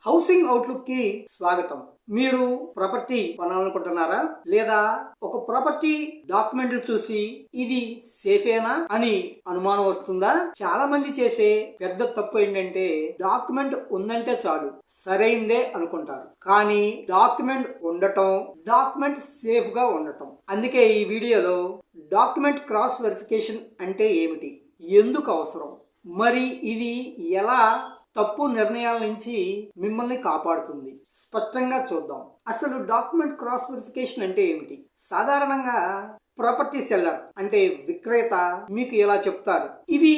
Housing outlook కి స్వాగతం. మీరు ప్రాపర్టీ కొనాలనుకుంటున్నారా? లేదా ఒక ప్రాపర్టీ డాక్యుమెంట్లు చూసి ఇది సేఫేనా అని అనుమానం వస్తుందా? చాలా మంది చేసే పెద్ద తప్పు ఏంటంటే డాక్యుమెంట్ ఉందంటే చాలు సరైందే అనుకుంటారు. కానీ డాక్యుమెంట్ ఉండటం, డాక్యుమెంట్ సేఫ్ గా ఉండటం. అందుకే ఈ వీడియోలో డాక్యుమెంట్ క్రాస్ వెరిఫికేషన్ అంటే ఏమిటి, ఎందుకు అవసరం, మరి ఇది ఎలా తప్పు నిర్ణయాల నుంచి మిమ్మల్ని కాపాడుతుంది స్పష్టంగా చూద్దాం. అసలు డాక్యుమెంట్ క్రాస్ వెరిఫికేషన్ అంటే ఏమిటి? సాధారణంగా ప్రాపర్టీ సెల్లర్ అంటే విక్రేత మీకు ఎలా చెప్తారు, ఇవి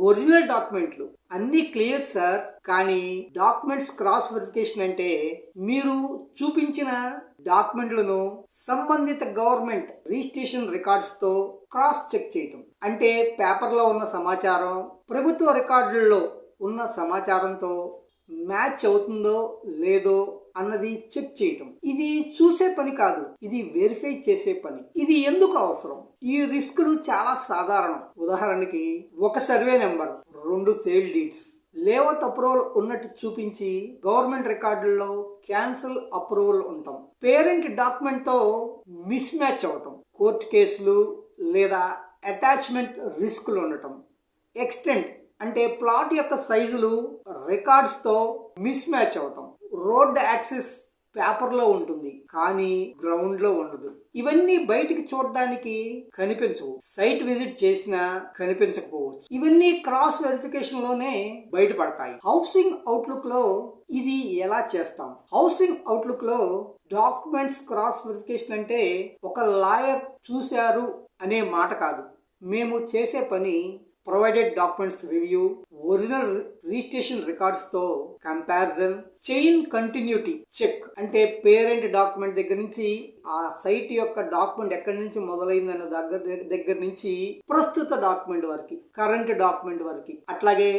ఒరిజినల్ డాక్యుమెంట్లు, అన్ని క్లియర్ సార్. కానీ డాక్యుమెంట్స్ క్రాస్ వెరిఫికేషన్ అంటే మీరు చూపించిన డాక్యుమెంట్లను సంబంధిత గవర్నమెంట్ రిజిస్ట్రేషన్ రికార్డ్స్ తో క్రాస్ చెక్ చేయటం. అంటే పేపర్లో ఉన్న సమాచారం ప్రభుత్వ రికార్డుల్లో ఉన్న సమాచారంతో మ్యాచ్ అవుతుందో లేదో అన్నది చెక్ చేయటం. ఇది చూసే పని కాదు, ఇది వెరిఫై చేసే పని. ఇది ఎందుకు అవసరం? ఈ రిస్కులు చాలా సాధారణం. ఉదాహరణకి ఒక survey number, 2 sale deeds, layout approval ఉన్నట్టు చూపించి గవర్నమెంట్ రికార్డుల్లో క్యాన్సిల్ అప్రూవల్ ఉంటాం, పేరెంట్ డాక్యుమెంట్ తో మిస్ మ్యాచ్ అవటం, కోర్టు కేసులు లేదా అటాచ్మెంట్ రిస్కులు ఉండటం, ఎక్స్టెంట్ అంటే ప్లాట్ యొక్క సైజులు రికార్డ్స్ తో మిస్ మ్యాచ్ అవటం, రోడ్ యాక్సెస్ పేపర్లో ఉంటుంది కానీ గ్రౌండ్ లో ఉండదు. ఇవన్నీ బయటికి చూడడానికి కనిపించవు, సైట్ విజిట్ చేసినా కనిపించకపోవచ్చు. ఇవన్నీ క్రాస్ వెరిఫికేషన్ లోనే బయటపడతాయి. హౌసింగ్ అవుట్లుక్ లో ఇది ఎలా చేస్తాం? హౌసింగ్ అవుట్లుక్ లో డాక్యుమెంట్స్ క్రాస్ వెరిఫికేషన్ అంటే ఒక లాయర్ చూశారు అనే మాట కాదు. మేము చేసే పని provided documents review, original registration records తో కంపారిజన్, చైన్ కంటిన్యూటీ చెక్ అంటే పేరెంట్ డాక్యుమెంట్ దగ్గర నుంచి ఆ సైట్ యొక్క డాక్యుమెంట్ ఎక్కడి నుంచి మొదలైందన్న దగ్గర నుంచి ప్రస్తుత డాక్యుమెంట్ వరకు, కరెంట్ డాక్యుమెంట్ వరకు, అట్లాగే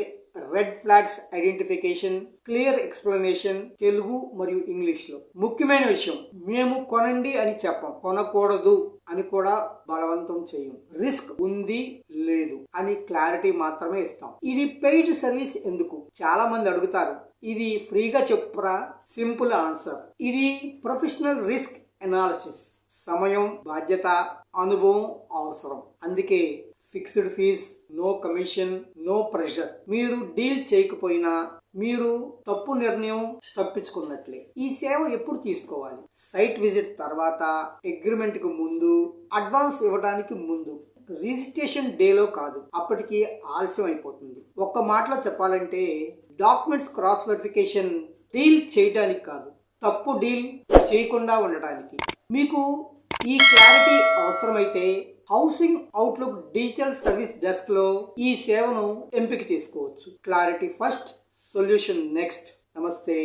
red flags identification, clear explanation Telugu మరియు ఇంగ్లీష్ లో. ముఖ్యమైన విషయం, మేము కొనండి అని చెప్పం, కొనకూడదు అని కూడా బలవంతం చేయం. రిస్క్ ఉంది లేదు అని క్లారిటీ మాత్రమే ఇస్తాం. ఇది పెయిడ్ సర్వీస్ ఎందుకు? చాలా మంది అడుగుతారు. ఇది ఫ్రీగా చెప్పురా? సింపుల్ ఆన్సర్, ఇది ప్రొఫెషనల్ రిస్క్ అనాలిసిస్. సమయం, బాధ్యత, అనుభవం అవసరం. అందుకే fixed fees, no commission, no pressure. మీరు డీల్ చేయకపోయినా మీరు తప్పు నిర్ణయం తప్పించుకున్నట్లే. ఈ సేవ ఎప్పుడు తీసుకోవాలి? సైట్ విజిట్ తర్వాత, అగ్రిమెంట్ కు ముందు, అడ్వాన్స్ ఇవ్వడానికి ముందు. రిజిస్ట్రేషన్ డేలో కాదు, అప్పటికి ఆలస్యం అయిపోతుంది. ఒక్క మాటలో చెప్పాలంటే డాక్యుమెంట్స్ క్రాస్ వెరిఫికేషన్ డీల్ చేయడానికి కాదు, తప్పు డీల్ చేయకుండా ఉండటానికి. మీకు ఈ క్లారిటీ అవసరమైతే housing outlook digital service desk లో ఈ సేవను ఎంపిక చేసుకోవచ్చు. Clarity first, solution next. నమస్తే.